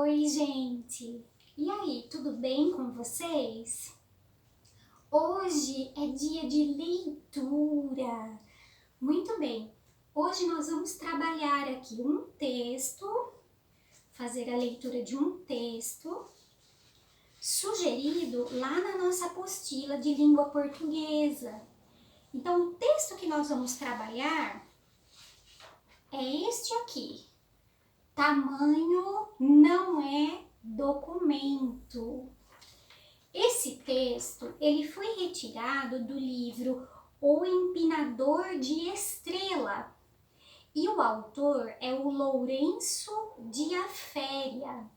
Oi, gente! E aí, tudo bem com vocês? Hoje é dia de leitura. Muito bem, hoje nós vamos trabalhar aqui um texto, fazer a leitura de um texto sugerido lá na nossa apostila de língua portuguesa. Então, o texto que nós vamos trabalhar é este aqui. Tamanho não é documento. Esse texto, ele foi retirado do livro O Empinador de Estrela e o autor é o Lourenço de Aféria.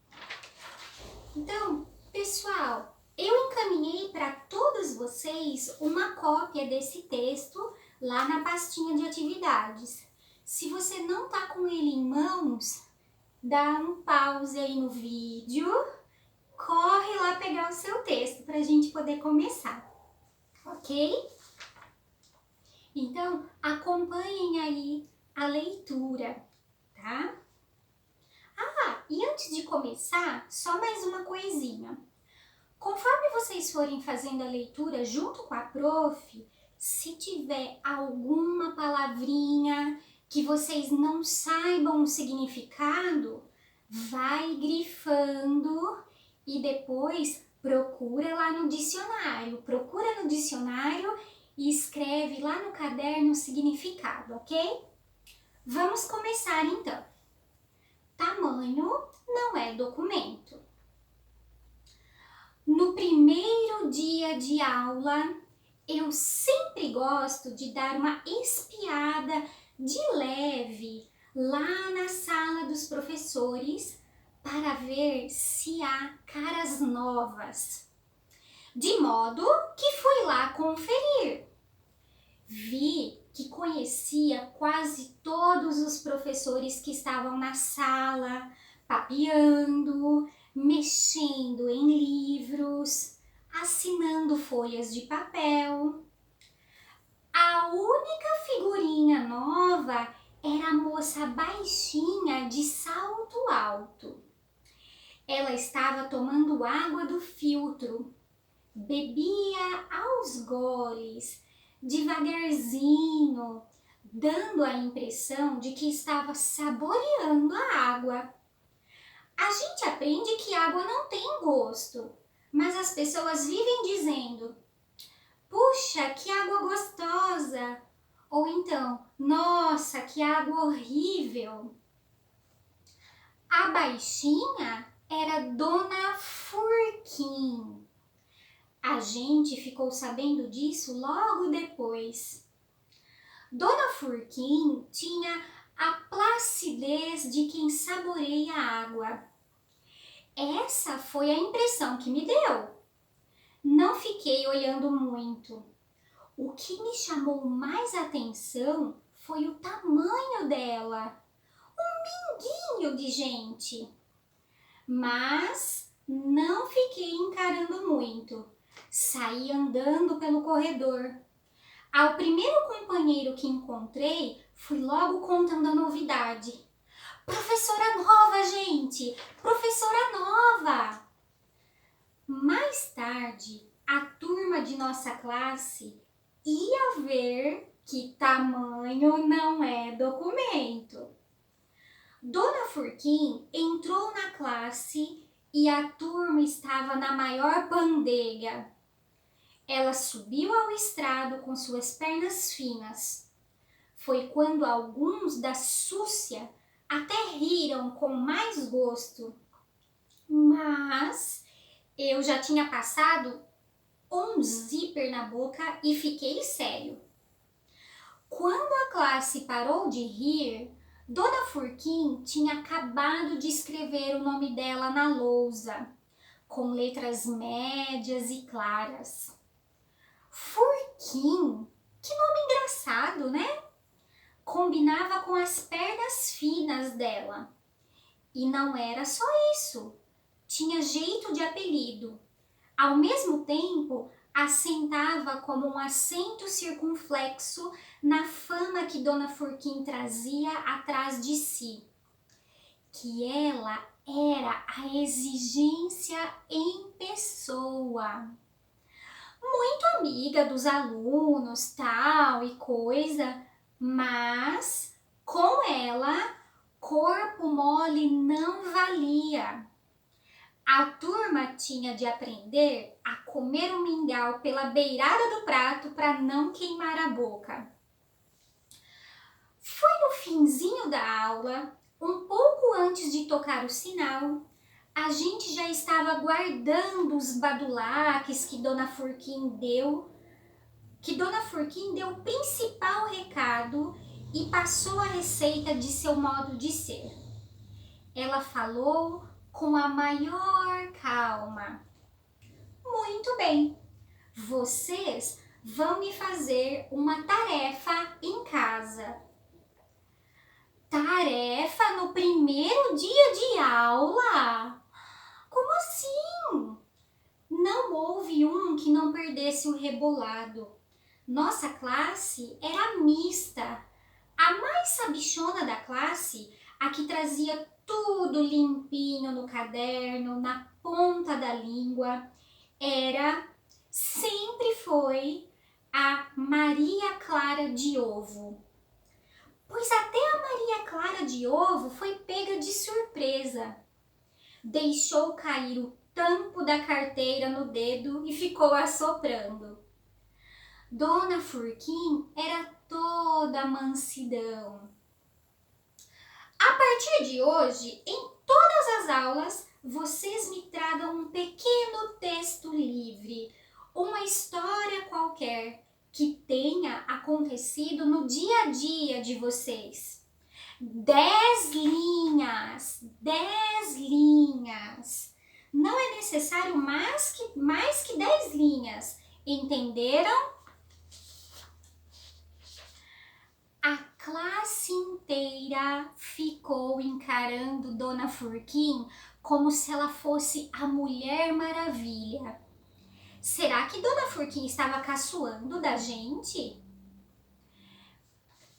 Então, pessoal, eu encaminhei para todos vocês uma cópia desse texto lá na pastinha de atividades. Se você não está com ele em mãos, dá um pause aí no vídeo, corre lá pegar o seu texto para a gente poder começar, ok? Então, acompanhem aí a leitura, tá? E antes de começar, só mais uma coisinha. Conforme vocês forem fazendo a leitura junto com a prof, se tiver alguma palavrinha que vocês não saibam o significado, vai grifando e depois procura lá no dicionário. Procura no dicionário e escreve lá no caderno o significado, ok? Vamos começar então. Tamanho não é documento. No primeiro dia de aula, eu sempre gosto de dar uma espiada de leve lá na sala dos professores para ver se há caras novas. De modo que fui lá conferir. Vi que conhecia quase todos os professores que estavam na sala, papeando, mexendo em livros, assinando folhas de papel. A única figurinha nova era a moça baixinha de salto alto. Ela estava tomando água do filtro, bebia aos goles, devagarzinho, dando a impressão de que estava saboreando a água. A gente aprende que água não tem gosto, mas as pessoas vivem dizendo: puxa, que água gostosa! Ou então, nossa, que água horrível! A baixinha era Dona Furquim. A gente ficou sabendo disso logo depois. Dona Furquim tinha a placidez de quem saboreia a água. Essa foi a impressão que me deu. Não fiquei olhando muito. O que me chamou mais atenção foi o tamanho dela. Um pinguinho de gente. Mas não fiquei encarando muito. Saí andando pelo corredor. Ao primeiro companheiro que encontrei, fui logo contando a novidade. Professora nova, gente! Professora nova! Mais tarde, a turma de nossa classe ia ver que tamanho não é documento. Dona Furquim entrou na classe e a turma estava na maior bandeira. Ela subiu ao estrado com suas pernas finas. Foi quando alguns da súcia até riram com mais gosto. Mas eu já tinha passado um zíper na boca e fiquei sério. Quando a classe parou de rir, Dona Furquim tinha acabado de escrever o nome dela na lousa, com letras médias e claras. Furquim, que nome engraçado, né? Combinava com as pernas finas dela. E não era só isso, tinha jeito de apelido. Ao mesmo tempo, assentava como um acento circunflexo na fama que Dona Furquim trazia atrás de si. Que ela era a exigência em pessoa. Muito amiga dos alunos, tal e coisa, mas com ela, corpo mole não valia. A turma tinha de aprender a comer o mingau pela beirada do prato para não queimar a boca. Foi no finzinho da aula, um pouco antes de tocar o sinal, a gente já estava guardando os badulaques que Dona Furquim deu o principal recado e passou a receita de seu modo de ser. Ela falou com a maior calma. Muito bem, vocês vão me fazer uma tarefa em casa. Tarefa no primeiro dia de aula? Como assim? Não houve um que não perdesse o rebolado. Nossa classe era mista. A mais sabichona da classe, a que trazia tudo limpinho no caderno, na ponta da língua, sempre foi a Maria Clara de Ovo. Pois até a Maria Clara de Ovo foi pega de surpresa. Deixou cair o tampo da carteira no dedo e ficou assoprando. Dona Furquim era toda mansidão. A partir de hoje, em todas as aulas, vocês me tragam um pequeno texto livre, uma história qualquer que tenha acontecido no dia a dia de vocês. 10 linhas, 10 linhas. Não é necessário mais que 10 linhas. Entenderam? A classe inteira ficou encarando Dona Furquim como se ela fosse a Mulher Maravilha. Será que Dona Furquim estava caçoando da gente?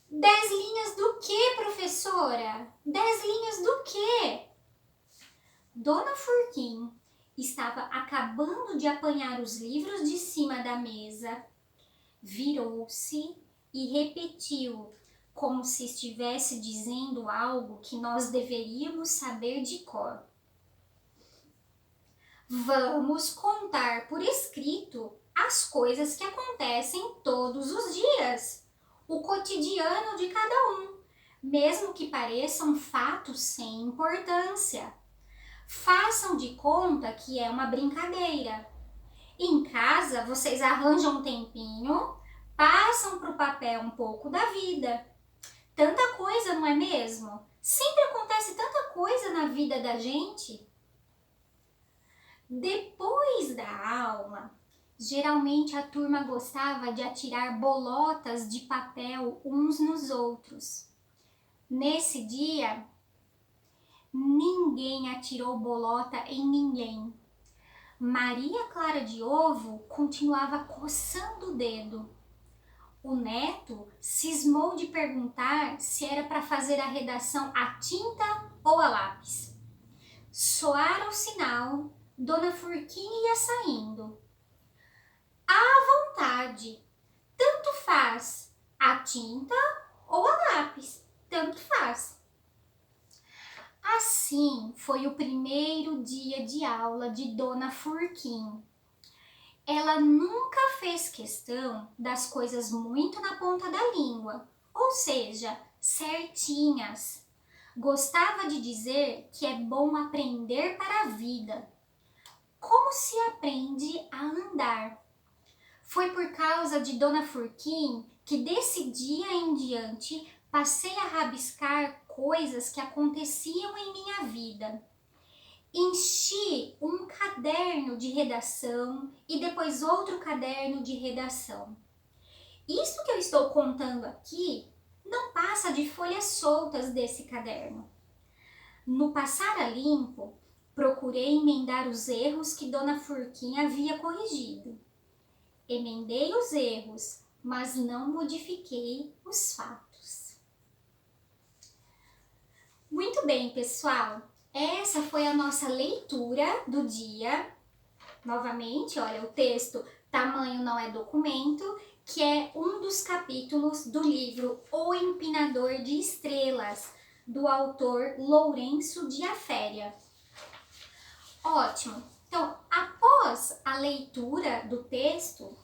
10 linhas do que, professora? 10 linhas do que? Dona Furquim estava acabando de apanhar os livros de cima da mesa, virou-se e repetiu, como se estivesse dizendo algo que nós deveríamos saber de cor. Vamos contar por escrito as coisas que acontecem todos os dias, o cotidiano de cada um, mesmo que pareçam fatos sem importância. Façam de conta que é uma brincadeira. Em casa, vocês arranjam um tempinho, passam para o papel um pouco da vida. Tanta coisa, não é mesmo? Sempre acontece tanta coisa na vida da gente. Depois da aula, geralmente a turma gostava de atirar bolotas de papel uns nos outros. Nesse dia, ninguém atirou bolota em ninguém. Maria Clara de Ovo continuava coçando o dedo. O neto cismou de perguntar se era para fazer a redação a tinta ou a lápis. Soaram o sinal, Dona Furquim ia saindo. À vontade, tanto faz a tinta ou a lápis, tanto faz. Assim foi o primeiro dia de aula de Dona Furquim. Ela nunca fez questão das coisas muito na ponta da língua, ou seja, certinhas. Gostava de dizer que é bom aprender para a vida. Como se aprende a andar? Foi por causa de Dona Furquim que desse dia em diante passei a rabiscar coisas que aconteciam em minha vida. Enchi um caderno de redação e depois outro caderno de redação. Isso que eu estou contando aqui não passa de folhas soltas desse caderno. No passar a limpo, procurei emendar os erros que Dona Furquim havia corrigido. Emendei os erros, mas não modifiquei os fatos. Muito bem, pessoal! essa foi a nossa leitura do dia. Novamente, olha, o texto Tamanho Não é Documento, que é um dos capítulos do livro O Empinador de Estrelas, do autor Lourenço de Aféria. Ótimo! Então, após a leitura do texto,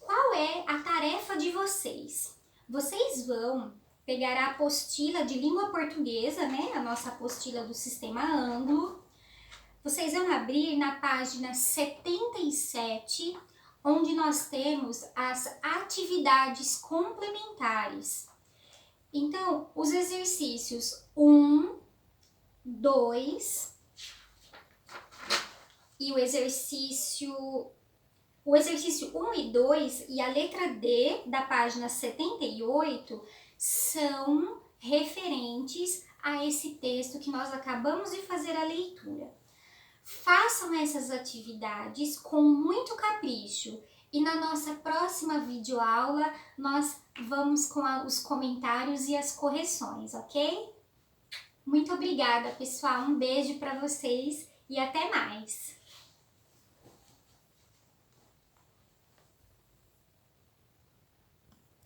qual é a tarefa de vocês? Vocês vão pegar a apostila de língua portuguesa, né? A nossa apostila do Sistema Anglo. Vocês vão abrir na página 77, onde nós temos as atividades complementares. Então, os exercícios 1, 2 e o exercício 1 e 2 e a letra D da página 78 são referentes a esse texto que nós acabamos de fazer a leitura. Façam essas atividades com muito capricho e na nossa próxima videoaula nós vamos com os comentários e as correções, ok? Muito obrigada, pessoal. Um beijo para vocês e até mais!